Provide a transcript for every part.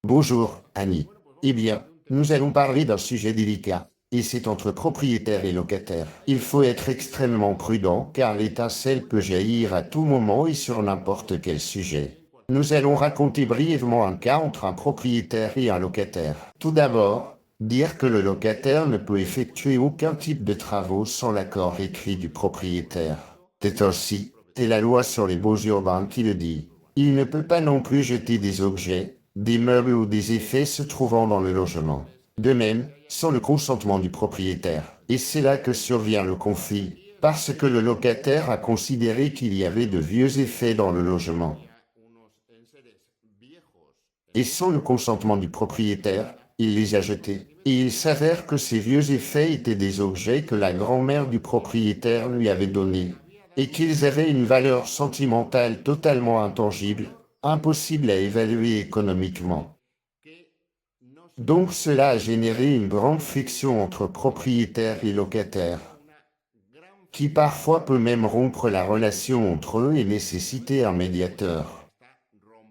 Bonjour, Annie. Eh bien, nous allons parler d'un sujet délicat, et c'est entre propriétaire et locataire. Il faut être extrêmement prudent car l'étincelle peut jaillir à tout moment et sur n'importe quel sujet. Nous allons raconter brièvement un cas entre un propriétaire et un locataire. Tout d'abord, dire que le locataire ne peut effectuer aucun type de travaux sans l'accord écrit du propriétaire. C'est ainsi, c'est la loi sur les baux urbains qui le dit. Il ne peut pas non plus jeter des objets, des meubles ou des effets se trouvant dans le logement. De même, sans le consentement du propriétaire. Et c'est là que survient le conflit, parce que le locataire a considéré qu'il y avait de vieux effets dans le logement. Et sans le consentement du propriétaire, il les a jetés. Et il s'avère que ces vieux effets étaient des objets que la grand-mère du propriétaire lui avait donnés, et qu'ils avaient une valeur sentimentale totalement intangible, impossible à évaluer économiquement. Donc cela a généré une grande friction entre propriétaires et locataires, qui parfois peut même rompre la relation entre eux et nécessiter un médiateur.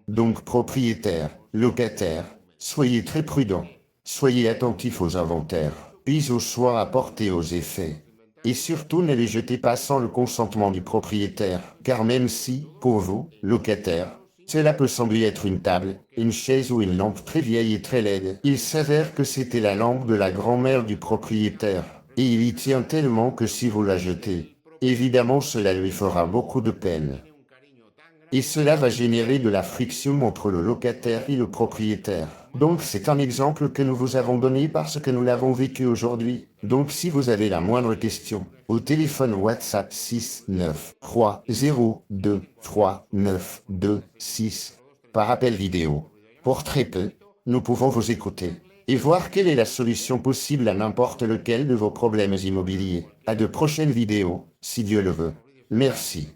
Donc propriétaires, locataires, soyez très prudents, soyez attentifs aux inventaires, puis aux soins apportés aux effets. Et surtout ne les jetez pas sans le consentement du propriétaire, car même si, pour vous, locataire, cela peut sembler être une table, une chaise ou une lampe très vieille et très laide, il s'avère que c'était la lampe de la grand-mère du propriétaire, et il y tient tellement que si vous la jetez, évidemment cela lui fera beaucoup de peine. Et cela va générer de la friction entre le locataire et le propriétaire. Donc c'est un exemple que nous vous avons donné parce que nous l'avons vécu aujourd'hui. Donc si vous avez la moindre question, au téléphone WhatsApp 6 9 3 0 2 3 9 2 6 par appel vidéo. Pour très peu, nous pouvons vous écouter et voir quelle est la solution possible à n'importe lequel de vos problèmes immobiliers. À de prochaines vidéos, si Dieu le veut. Merci.